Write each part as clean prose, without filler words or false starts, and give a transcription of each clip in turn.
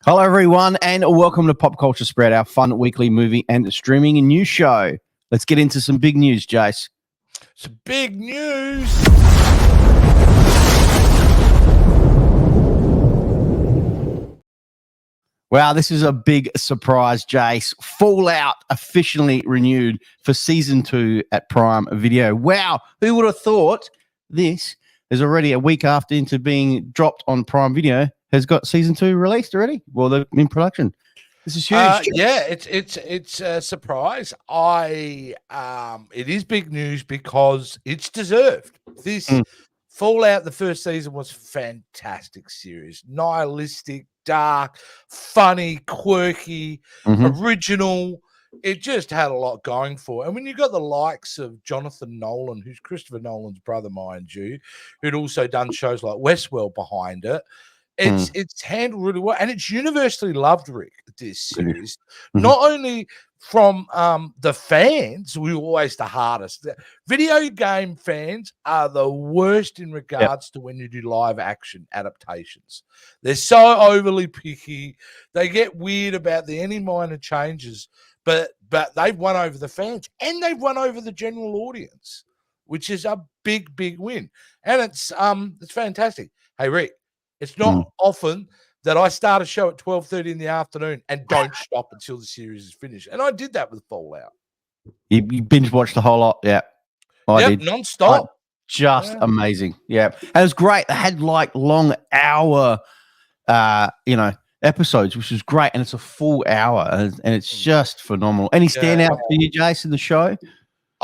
Hello, everyone, and welcome to Pop Culture Spread, our fun weekly movie and streaming and news show. Let's get into some big news, Jace. Some big news. Wow, this is a big surprise, Jace. Fallout officially renewed for season 2 at Prime Video. Wow, who would have thought this is already a week after into being dropped on Prime Video has got season 2 released already? Well, they're in production. This is huge. Yeah, it's a surprise. It is big news because it's deserved. This Fallout, the first season, was fantastic series. Nihilistic, dark, funny, quirky, original. It just had a lot going for it. And when you got the likes of Jonathan Nolan, who's Christopher Nolan's brother, mind you, who'd also done shows like Westworld behind it, it's handled really well, and it's universally loved, Rick, this series. Not only from the fans, who are always the hardest. Video game fans are the worst in regards to when you do live action adaptations. They're so overly picky. They get weird about any minor changes, but they've won over the fans and they've won over the general audience, which is a big win. And it's fantastic. Hey, Rick, it's not often that I start a show at 12:30 in the afternoon and don't stop until the series is finished. And I did that with Fallout. You binge watched the whole lot, yeah. I did. Non-stop. Just amazing. Yeah. And it was great. They had like long hour episodes, which was great. And it's a full hour and it's just phenomenal. Any standout for you, Jason, the show?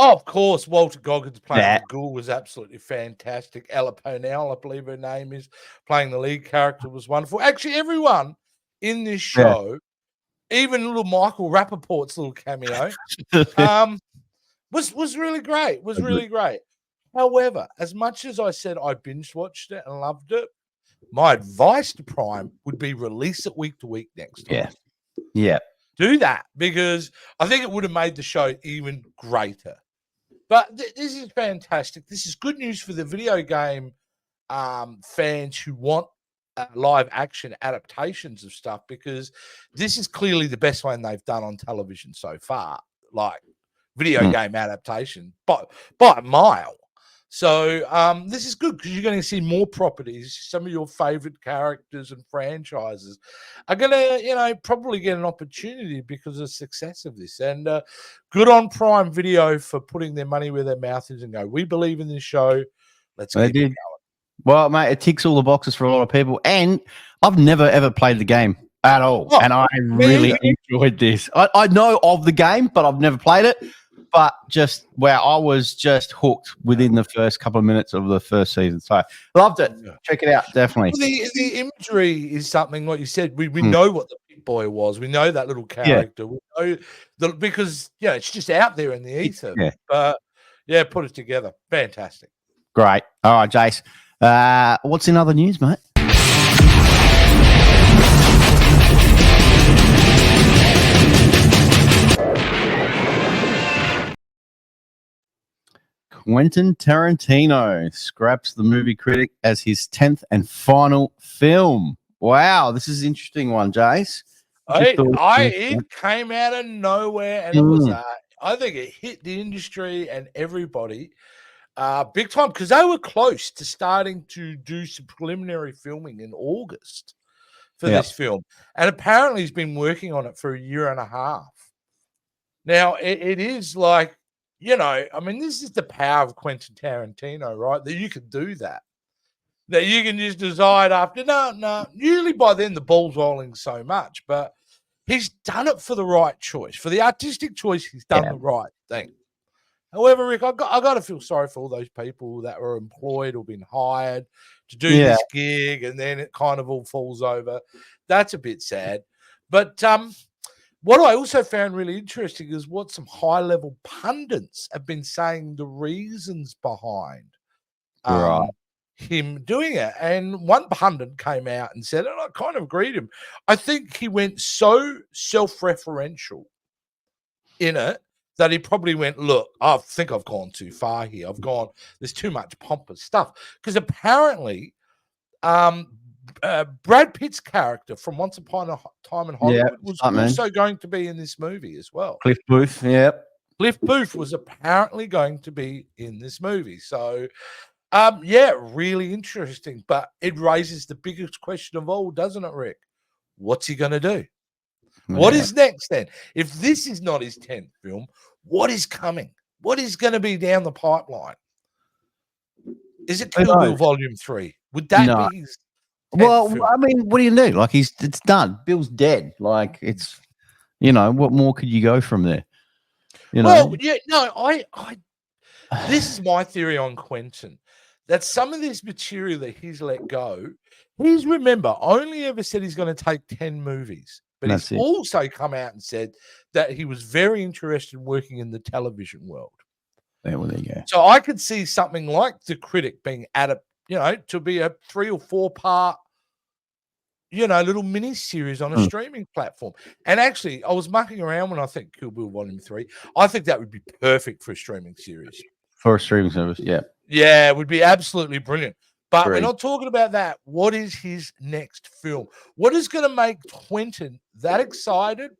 Oh, of course, Walter Goggins playing the Ghoul was absolutely fantastic. Ella Ponell, I believe her name is, playing the lead character was wonderful. Actually, everyone in this show, even little Michael Rappaport's little cameo, was really great. Was really great. However, as much as I said I binge watched it and loved it, my advice to Prime would be release it week to week next time. Yeah. Do that, because I think it would have made the show even greater. But this is fantastic. This is good news for the video game fans who want live action adaptations of stuff, because this is clearly the best one they've done on television so far, like video game adaptation by a mile. So this is good because you're going to see more properties. Some of your favorite characters and franchises are going to, probably get an opportunity because of the success of this. And good on Prime Video for putting their money where their mouth is and go, we believe in this show. Let's keep it going. Well, mate, it ticks all the boxes for a lot of people. And I've never, ever played the game at all. And I really enjoyed this. I know of the game, but I've never played it. But I was just hooked within the first couple of minutes of the first season. So loved it. Check it out, definitely. Well, the imagery is something, like you said, we know what the big boy was. We know that little character. We know because it's just out there in the ether. But put it together. Fantastic. Great. All right, Jace. What's in other news, mate? Quentin Tarantino scraps the movie critic as his 10th and final film. Wow, this is an interesting one, Jace. It came out of nowhere, and it was I think it hit the industry and everybody big time, because they were close to starting to do some preliminary filming in August for this film. And apparently he's been working on it for a year and a half. Now, it is like, this is the power of Quentin Tarantino, right? That you can do that. That you can just decide after, no. Usually by then the ball's rolling so much, but he's done it for the right choice. For the artistic choice, he's done the right thing. However, Rick, I got to feel sorry for all those people that were employed or been hired to do this gig, and then it kind of all falls over. That's a bit sad. But what I also found really interesting is what some high-level pundits have been saying the reasons behind him doing it. And one pundit came out and said, and I kind of agreed with him, I think he went so self-referential in it that he probably went, look, I think I've gone too far here. There's too much pompous stuff. Because apparently Brad Pitt's character from Once Upon a Time in Hollywood was Stuntman. also going to be in this movie as well. Cliff Booth. Yep. Cliff Booth was apparently going to be in this movie. So, yeah, really interesting. But it raises the biggest question of all, doesn't it, Rick? What's he going to do? What is next then? If this is not his 10th film, what is coming? What is going to be down the pipeline? Is it Kill Bill Volume 3? Would that be his 10th film? I mean, what do you do? Like, it's done. Bill's dead. Like, it's, what more could you go from there? Well, yeah, no, this is my theory on Quentin, that some of this material that he's let go, he's, remember, only ever said he's going to take 10 movies. But he's also come out and said that he was very interested in working in the television world. There you go. So I could see something like The Critic being added, to be a 3 or 4 part, little mini series on a streaming platform. And actually, I was mucking around when I think Kill Bill Volume 3. I think that would be perfect for a streaming series. For a streaming service, yeah. Yeah, it would be absolutely brilliant. But we're not talking about that. What is his next film? What is going to make Quentin that excited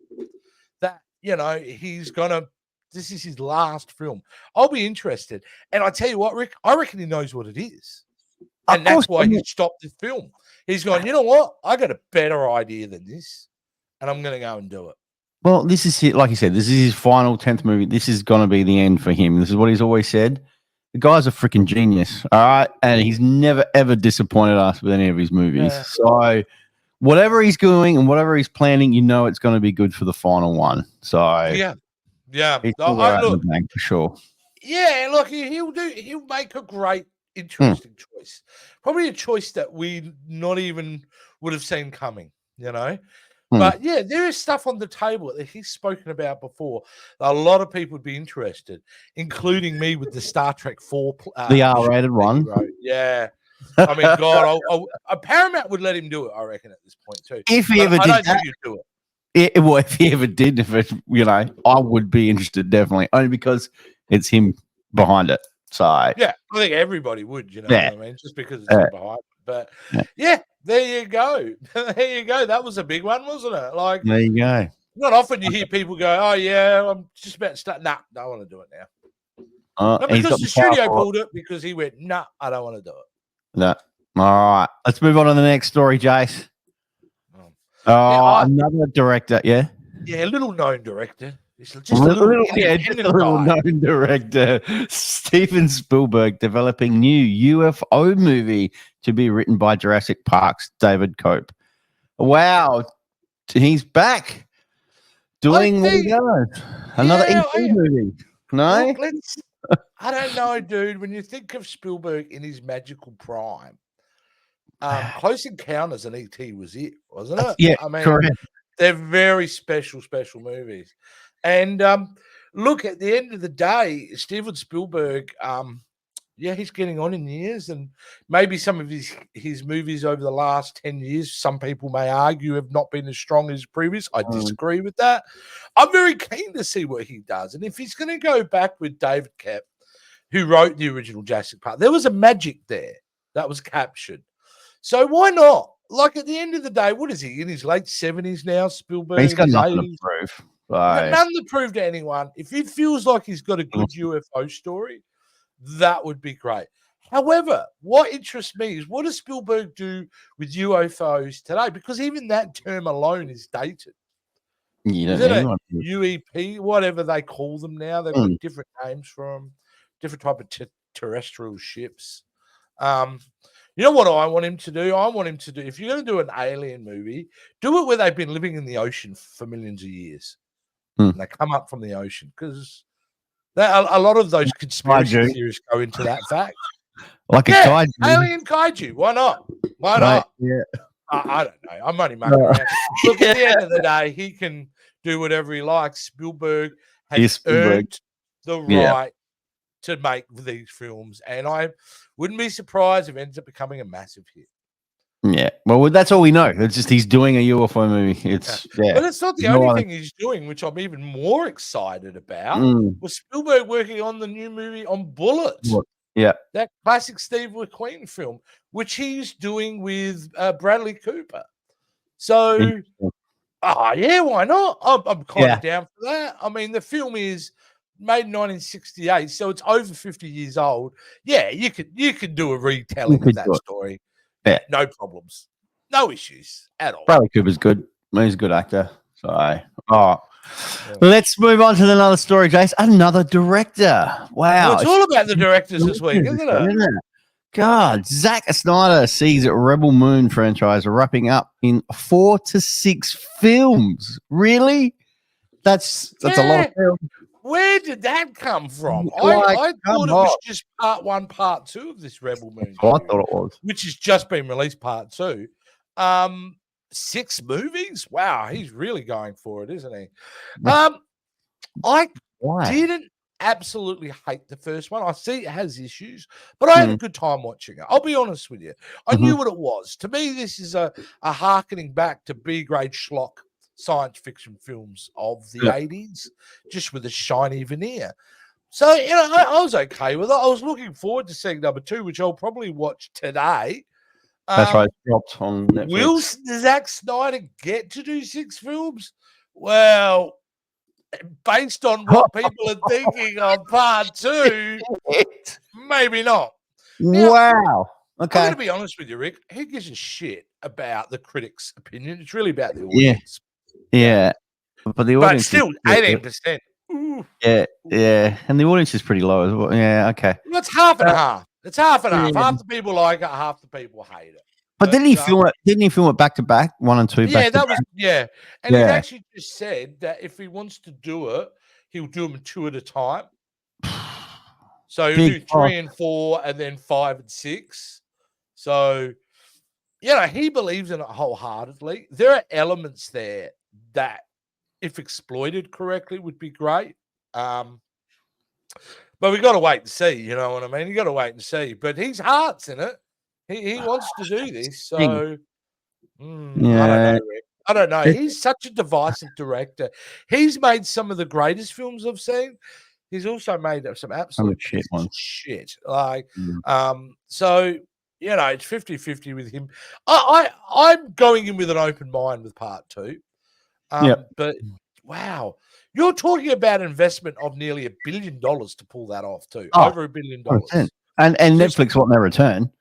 that, he's going to, this is his last film? I'll be interested. And I tell you what, Rick, I reckon he knows what it is. And that's why he stopped the film. He's gone, you know what? I got a better idea than this, and I'm going to go and do it. Well, this is it. Like you said, this is his final 10th movie. This is going to be the end for him. This is what he's always said. The guy's a freaking genius, all right? And he's never, ever disappointed us with any of his movies. Yeah. So whatever he's doing and whatever he's planning, it's going to be good for the final one. So yeah. He's look, for sure. Yeah, look, he'll make a great, interesting choice. Probably a choice that we not even would have seen coming, But yeah, there is stuff on the table that he's spoken about before. A lot of people would be interested, including me with the Star Trek 4. The R-rated one. Yeah. I mean, God, Paramount would let him do it, I reckon, at this point too. If he ever did, I don't think he'd do it. If he ever did, I would be interested, definitely, only because it's him behind it. So yeah, I think everybody would, what I mean, just because it's him behind it. But yeah, there you go. There you go. That was a big one, wasn't it? Like, there you go. Not often you hear people go, "Oh yeah, I'm just about to start." Nah, I don't want to do it now. Not because the studio pulled it, because he went, "Nah, I don't want to do it." No. All right, let's move on to the next story, Jace. Another director, yeah, a little known director. Just a little known director, Steven Spielberg, developing new UFO movie to be written by Jurassic Park's David Cope. Wow, he's back doing another ET movie. No, I don't know, dude. When you think of Spielberg in his magical prime, Close Encounters and ET was it, wasn't it? Yeah, I mean, correct. They're very special movies. And look, at the end of the day, Steven Spielberg, he's getting on in years, and maybe some of his movies over the last 10 years, some people may argue, have not been as strong as previous. I disagree with that. I'm very keen to see what he does. And if he's going to go back with David Koepp, who wrote the original Jurassic Park, there was a magic there that was captured. So why not? Like, at the end of the day, what is he, in his late 70s now, Spielberg? He's got nothing to prove. Nothing to prove to anyone. If he feels like he's got a good UFO story, that would be great. However, what interests me is, what does Spielberg do with UFOs today? Because even that term alone is dated. Isn't it? UEP, whatever they call them now. They've got different names for them, different type of terrestrial ships. You know what I want him to do? I want him to do, if you're going to do an alien movie, do it where they've been living in the ocean for millions of years. And they come up from the ocean, because a lot of those conspiracy theories go into that fact. Like a kaiju. Alien kaiju. Why not? Why not? Yeah. I don't know. I'm only mucking around. Look, at the end of the day, he can do whatever he likes. Spielberg has earned the right to make these films, and I wouldn't be surprised if it ends up becoming a massive hit. Yeah, well, that's all we know. It's just he's doing a UFO movie. But it's not the only thing he's doing, which I'm even more excited about. Was Spielberg working on the new movie on Bullet? Yeah. That classic Steve McQueen film, which he's doing with Bradley Cooper. So, yeah, why not? I'm kind of down for that. I mean, the film is made in 1968, so it's over 50 years old. Yeah, you could do a retelling of that story. Yeah, no problems, no issues at all. Bradley Cooper's good. He's a good actor. So, let's move on to another story, Jace. Another director. Wow. Well, it's all about the directors this week, isn't it? God, Zack Snyder sees Rebel Moon franchise wrapping up in 4 to 6 films. Really? That's a lot of films. Where did that come from? I thought it was just part 1, part 2 of this Rebel Moon series, I thought it was. which has just been released part 2. 6 movies? Wow, he's really going for it, isn't he? I didn't absolutely hate the first one. I see it has issues, but I had a good time watching it. I'll be honest with you. I knew what it was. To me, this is a harkening back to B-grade schlock science fiction films of the 80s, just with a shiny veneer. So, I was okay with it. I was looking forward to seeing number 2, which I'll probably watch today. That's right. It's dropped on Netflix. Will Zack Snyder get to do 6 films? Well, based on what people are thinking of part 2, maybe not. Now, wow. Okay. I'm going to be honest with you, Rick. Who gives a shit about the critics' opinion? It's really about the audience. Yeah. But the audience, still 18%. Yeah. And the audience is pretty low as well. Yeah. Okay. Well, it's half and half. It's half and half. Half the people like it, half the people hate it. But didn't he film it? Didn't he film it back to back, 1 and 2? Yeah, that was And he actually just said that if he wants to do it, he'll do them 2 at a time. So he'll do 3 and 4, and then 5 and 6. So, he believes in it wholeheartedly. There are elements there that, if exploited correctly, would be great. But we got to wait and see. You know what I mean? You got to wait and see. But his heart's in it. He wants to do this. So, I don't know, Rick. I don't know. He's such a divisive director. He's made some of the greatest films I've seen. He's also made some absolute shit. Like, so, it's 50-50 with him. I'm going in with an open mind with part 2. But, wow. You're talking about investment of nearly $1 billion to pull that off, too. Over $1 billion. And Netflix want their return.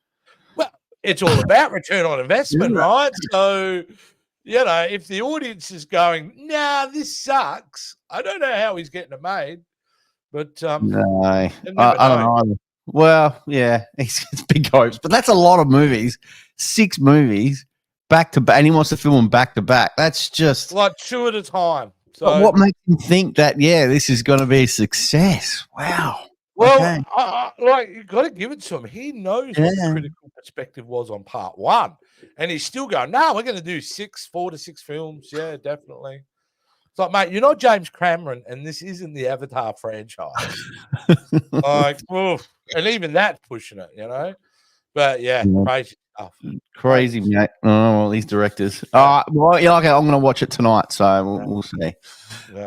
Well, it's all about return on investment, right? So, if the audience is going, nah, this sucks, I don't know how he's getting it made. But no, I don't know. Well, yeah, it's big hopes, but that's a lot of movies. 6 movies back to back, and he wants to film them back to back. That's just like 2 at a time. So, but what makes him think that? This is going to be a success. Wow. Well, you got to give it to him. He knows what the critical perspective was on part 1, and he's still going, no, we're going to do 4 to 6 films. Yeah, definitely. It's like, mate, you're not James Cameron, and this isn't the Avatar franchise. And even that's pushing it, But crazy stuff. Crazy, mate. Oh, these directors. I'm going to watch it tonight, so we'll see.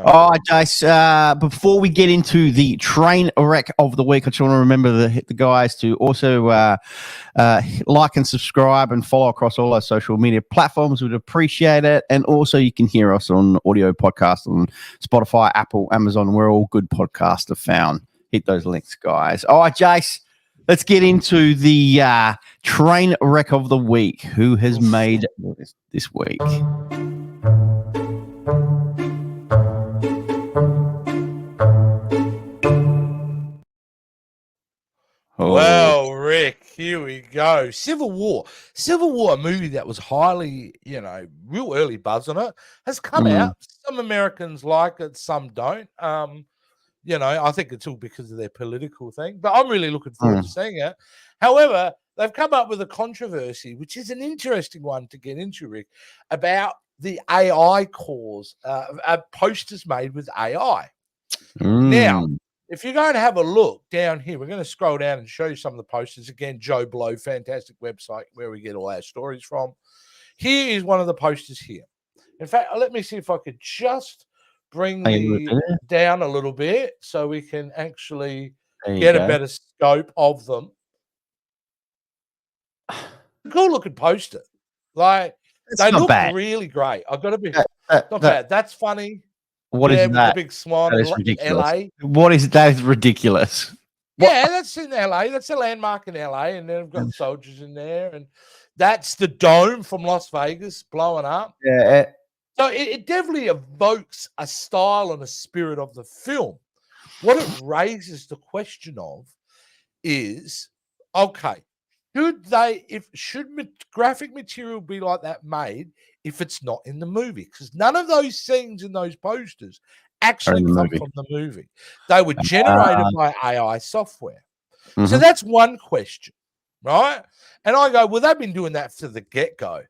All right, Jace. Before we get into the train wreck of the week, I just want to remember the guys to also like and subscribe and follow across all our social media platforms. We'd appreciate it. And also, you can hear us on audio podcast on Spotify, Apple, Amazon. Where all good podcasts are found. Hit those links, guys. All right, Jace. Let's get into the train wreck of the week. Who has made this week? Well, Rick, here we go. Civil War, a movie that was highly, real early buzz on it, has come out. Some Americans like it, some don't. I think it's all because of their political thing, but I'm really looking forward to seeing it. However, they've come up with a controversy, which is an interesting one to get into, Rick, about the AI cause, posters made with AI. Now, if you're going to have a look down here, we're going to scroll down and show you some of the posters. Again, Joe Blow, fantastic website where we get all our stories from. Here is one of the posters here. In fact, let me see if I could just bring the down a little bit so we can actually There you get a go. better scope of them. Cool looking poster. Like, It's they not look bad. really great. I've got to be That- not that- bad. That's funny. What is Yeah, with the that? big swan That in is ridiculous. LA. What is that? Is ridiculous. What? Yeah, that's in LA. That's a landmark in LA, and then I've got soldiers in there, and that's the dome from Las Vegas blowing up. Yeah. So it definitely evokes a style and a spirit of the film. What it raises the question of is, okay, should graphic material be like that made if it's not in the movie? Because none of those scenes in those posters actually come from the movie. They were generated by AI software. So that's one question, right? And I go, well, they've been doing that from the get-go.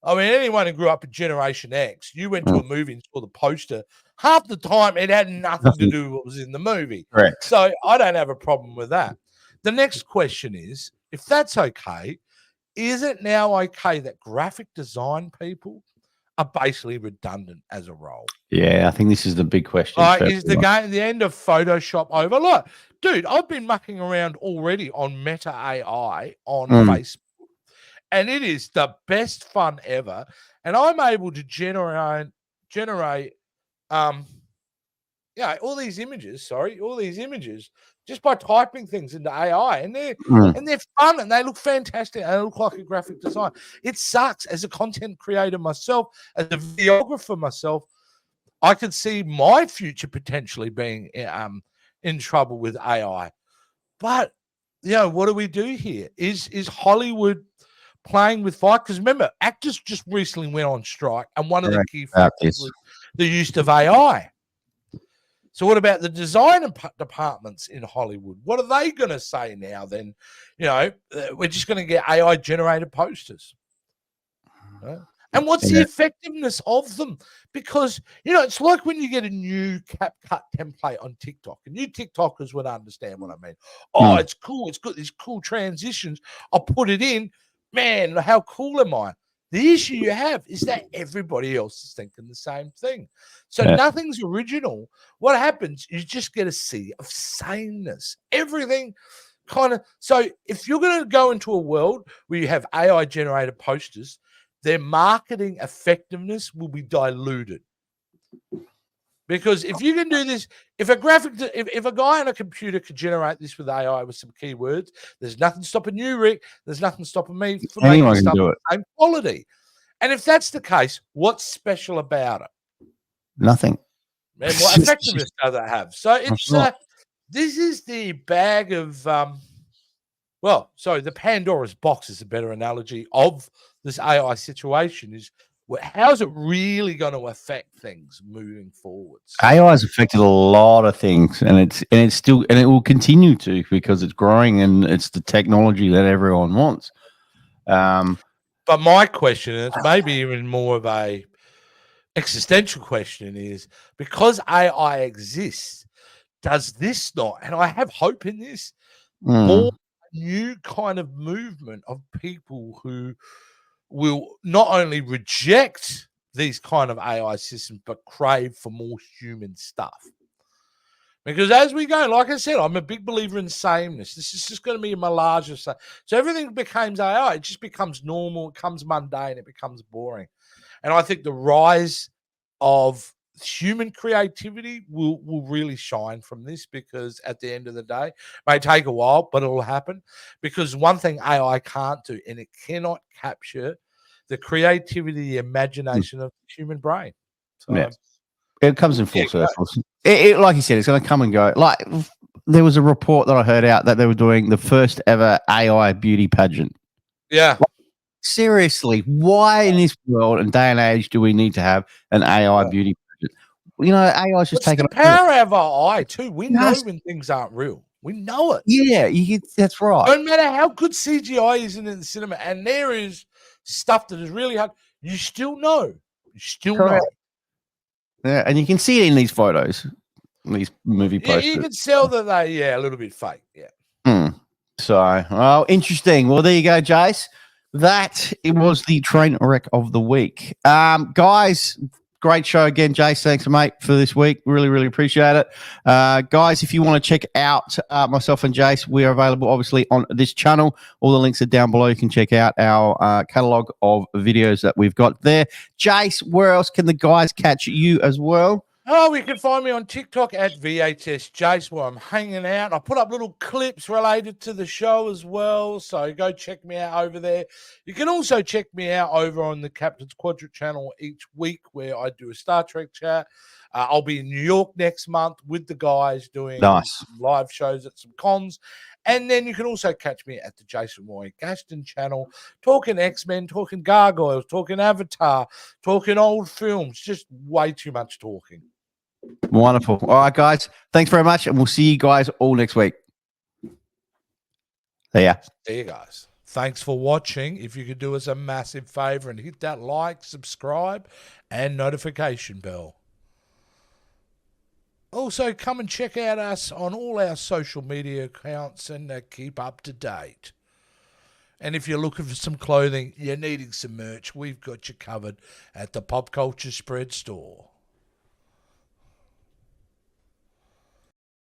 I mean, anyone who grew up in Generation X, you went to a movie and saw the poster. Half the time, it had nothing to do with what was in the movie. Correct. So I don't have a problem with that. The next question is, if that's okay, is it now okay that graphic design people are basically redundant as a role? Yeah, I think this is the big question. Is the end of Photoshop over? Look, dude, I've been mucking around already on Meta AI on Facebook. And it is the best fun ever. And I'm able to generate all these images, just by typing things into AI. And they're fun and they look fantastic and they look like a graphic design. It sucks as a content creator myself, as a videographer myself. I could see my future potentially being in trouble with AI. But what do we do here? Is Hollywood playing with fire? Because remember, actors just recently went on strike, and one of the key factors was the use of AI. So what about the design departments in Hollywood? What are they going to say now then? We're just going to get AI generated posters. Right? And what's the effectiveness of them? Because, it's like when you get a new CapCut template on TikTok, and you TikTokers would understand what I mean. Oh, it's cool. It's got these cool transitions. I'll put it in. Man, how cool am I? The issue you have is that everybody else is thinking the same thing. So nothing's original. What happens? You just get a sea of sameness. Everything kind of. So if you're going to go into a world where you have AI generated posters, their marketing effectiveness will be diluted. Because if you can do this, if a guy on a computer could generate this with AI with some keywords, there's nothing stopping you, Rick. There's nothing stopping me from making stuff of the same quality. And if that's the case, what's special about it? Nothing. And what effectiveness does it have? So it's this is the bag of the Pandora's box is a better analogy of this AI situation. Is how's it really going to affect things moving forward? So, AI has affected a lot of things, and it will continue to, because it's growing and it's the technology that everyone wants. But my question, and it's maybe even more of a existential question, is because AI exists, does this not? And I have hope in this. More new kind of movement of people who will not only reject these kind of AI systems, but crave for more human stuff. Because as we go, like I said, I'm a big believer in sameness. This is just going to be a melange of stuff. So everything becomes AI. It just becomes normal. It becomes mundane. It becomes boring. And I think the rise of human creativity will really shine from this, because at the end of the day, it may take a while, but it'll happen. Because one thing AI can't do, and it cannot capture the creativity, the imagination of the human brain. So, it comes in full circles. It, like you said, it's going to come and go. Like, there was a report that I heard out that they were doing the first ever AI beauty pageant. Yeah. Seriously, why in this world and day and age do we need to have an AI beauty pageant? AI is just taking the power of our eye too. We know when things aren't real. We know it. Yeah, that's right. No matter how good CGI is in the cinema, and there is stuff that is really hard, you still know. You still know. Yeah, and you can see it in these photos, these movie posters. Yeah, you can tell that they, a little bit fake. Yeah. So, interesting. Well, there you go, Jace. It was the train wreck of the week. Guys, great show again, Jace. Thanks, mate, for this week. Really, really appreciate it. Guys, if you want to check out myself and Jace, we are available, obviously, on this channel. All the links are down below. You can check out our catalogue of videos that we've got there. Jace, where else can the guys catch you as well? Oh, you can find me on TikTok at VHS Jace, where I'm hanging out. I put up little clips related to the show as well, so go check me out over there. You can also check me out over on the Captain's Quadrant channel each week, where I do a Star Trek chat. I'll be in New York next month with the guys doing live shows at some cons. And then you can also catch me at the Jason Roy Gaston channel, talking X-Men, talking Gargoyles, talking Avatar, talking old films, just way too much talking. Wonderful. All right, guys. Thanks very much, and we'll see you guys all next week. See ya. See you guys. Thanks for watching. If you could do us a massive favor and hit that like, subscribe, and notification bell. Also, come and check out us on all our social media accounts and keep up to date. And if you're looking for some clothing, you're needing some merch, we've got you covered at the Pop Culture Spread store.